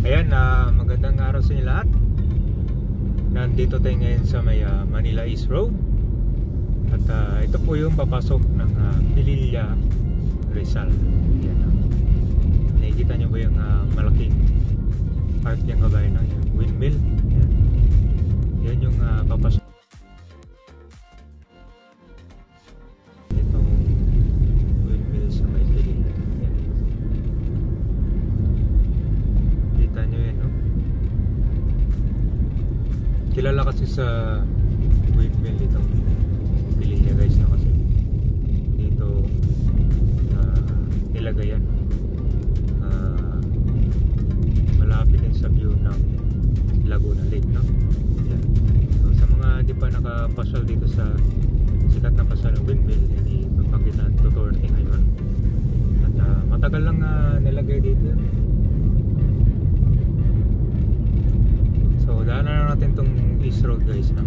Ayan, magandang araw sa inyo lahat. Nandito tayo ngayon sa may Manila East Road. At ito po yung papasok ng Pililla, Rizal. Ayan, nakikita nyo ba yung malaking park yung kabayan, yung windmill? Ayan. Yan yung papasok. Itong windmill sa may Pililla. Ayan. Kita nyo yan, no? Kilala kasi sa windmill itong Pililla, guys, no? Kasi dito nilagay yan. Malapit din sa view ng Laguna Lake, no? Yan. So sa mga di pa nakapasyal dito sa sikat na pasal ng windmill, yan ipapakita tutor natin ngayon. At matagal lang nilagay dito yan. So daanan na natin tong East Road, guys, no?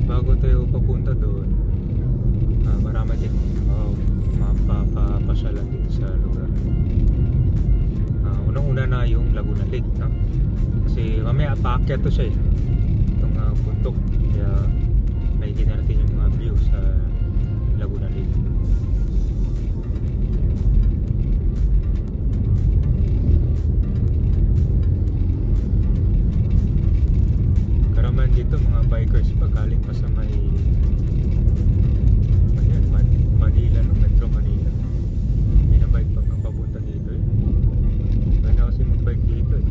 Bago tayo papunta doon, marami din mapapasyalan dito sa lugar. Unang-una na yung Laguna Lake, no? Kasi mamaya paakyat to siya, itong bundok, kaya makikita natin yung mga view sa Laguna Lake. Karaman dito mga bikers pa, galing pa sa may Manila, no? Metro Manila. Binabike pag nang papunta dito, eh. Ganda kasi magbike dito, eh.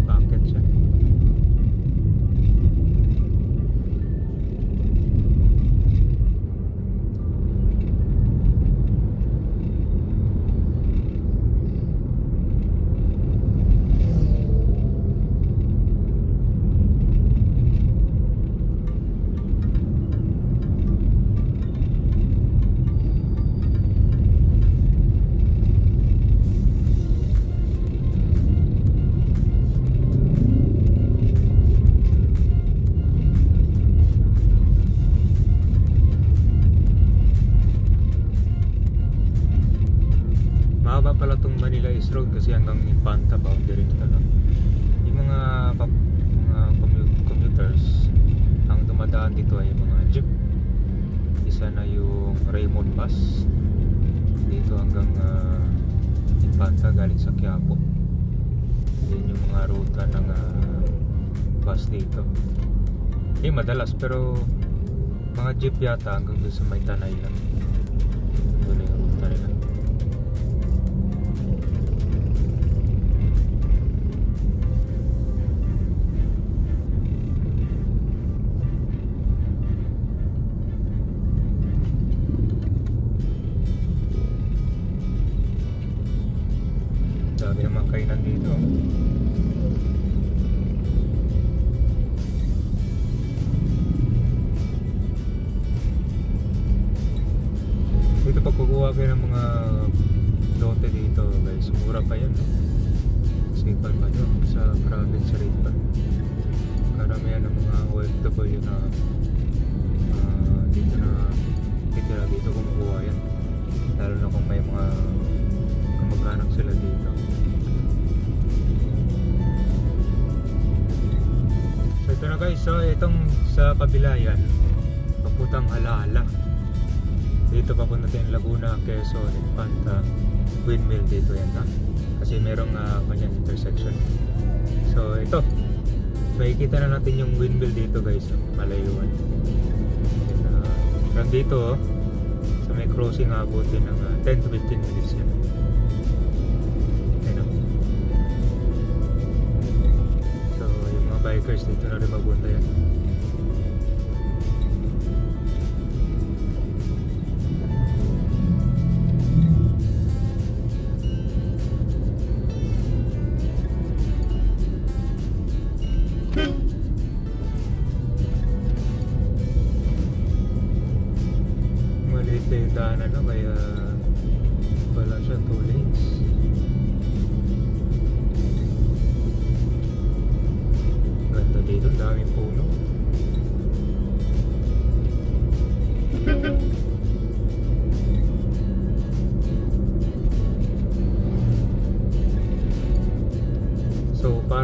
Packet siya. Mahaba pala itong Manila East Road kasi hanggang Infanta boundary nito, no? Yung mga commuters, ang dumadaan dito ay mga jeep. Isa na yung Raymond Bus dito hanggang Infanta galing sa Quiapo. Yan yung mga ruta ng bus dito. Madalas, pero mga jeep yata hanggang doon sa may Tanay lang. Doon na yung ruta nila. Dami naman kainan dito. Dito pag kukuha kayo ng mga lote dito, guys, mura pa yan. Sipan pa nyo sa province rate pa. Karamihan ng mga OFW na dito na titira dito kumukuha yan. Lalo na kung may mga kamag-anak sila dito. So ito na, guys, so itong sa kabila yan, papuntang Alaala. Dito papunta yung Laguna, Quezon, Infanta, windmill dito yan, ha? Kasi merong kanyang intersection. So ito, makikita na natin yung windmill dito, guys, malayuan. From dito, sa may crossing, abutin ng 10 to 15 minutes yan. So yung mga bikers dito na rin magbunta yan. Maliit na yung daanan, no? Kaya wala siya 2 lanes. Ganda dito, daming puno.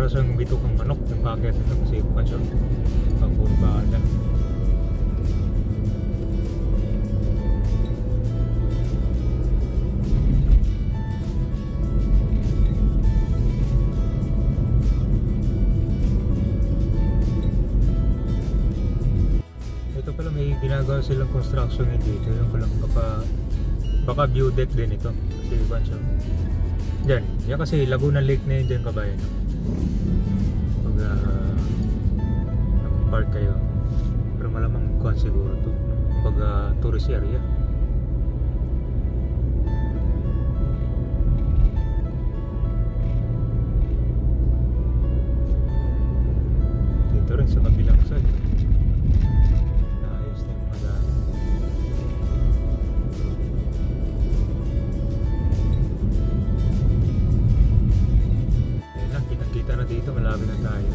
para siyang bitukang manok yung packet nito kasi pa siya pagkurbada. Ito pala may ginagawa silang construction dito. Yung ko lang baka view deck din ito kasi pa siya dyan. Yan kasi Laguna Lake na yun dyan kabayan. Pag nag-park kayo, pero malamang kuhan siguro ito pag tourist area. Dito rin sa kabilang side naayos na yung mga daan. Ayan lang, kitang-kita na dito, malapit na tayo.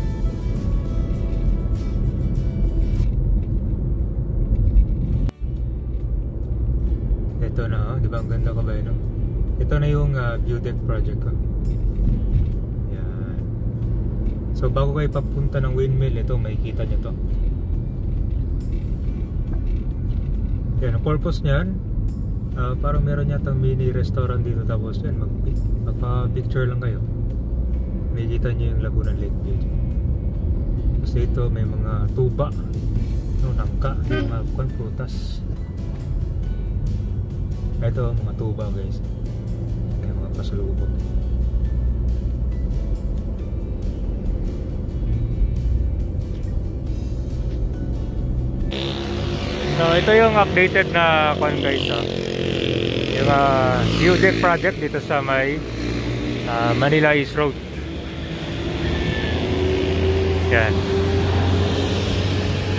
Ito na, oh, di ba ang ganda ka ba yun? Ito na yung view deck project ko. Yan. So bago kayo papunta ng windmill, ito makikita nyo to. Yan, ang purpose nyan, parang meron yatang mini restaurant dito, tapos yan, magpa-picture lang kayo. Makikita nyo yung Laguna Lake view. Kasi ito may mga tuba, nangka, yung mga prutas. Ito mga tuba guys, yung mga pasalubog. So ito yung updated na kwan guys, yung view deck project dito sa may Manila East Road. Yan,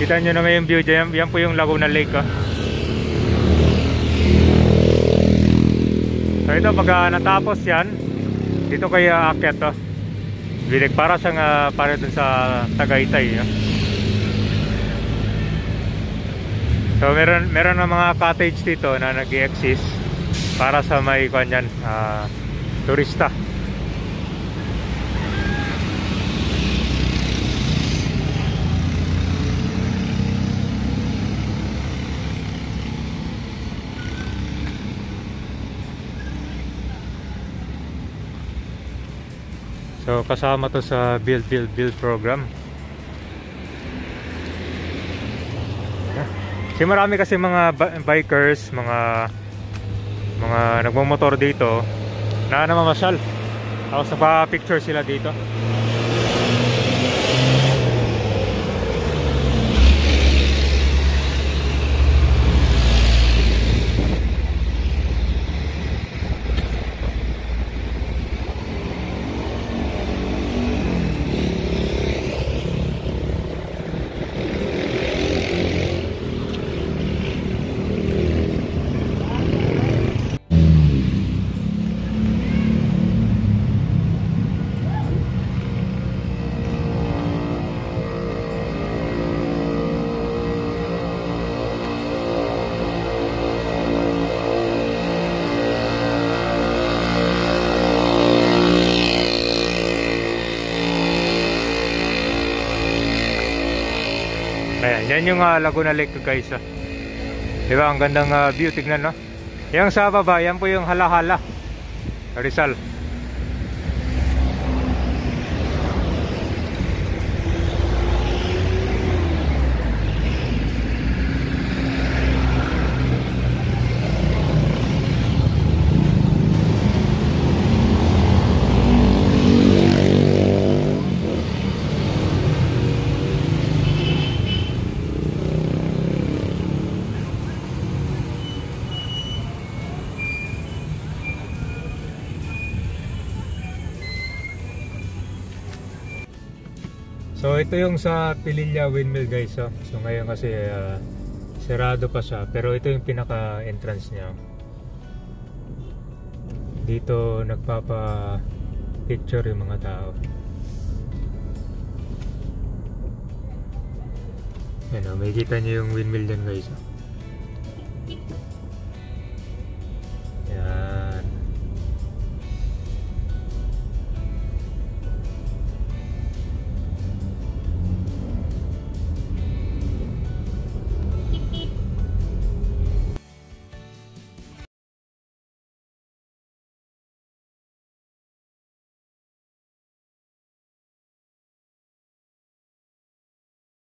kita nyo naman yung view dyan. Yan po yung Laguna Lake. So ito pag natapos yan, dito kaya aakyat to. Bilik para siyang para dun sa Tagaytay. So meron na mga cottage dito na nag-i-exist para sa may kanyan turista. So kasama to sa build program. Kasi marami kasi mga bikers, mga nagmomotor dito na namamasyal. Tapos nagpa-picture sila dito. Ayan, yan yung Laguna Lake guys. Diba, ang gandang view, tignan no. Yung sa baba, yan po yung Hala-Hala, Rizal. So ito yung sa Pililla Windmill guys. So ngayon kasi sarado pa siya, pero ito yung pinaka entrance niya. Dito nagpapa picture yung mga tao. Yan, may kita niyo yung windmill dyan guys.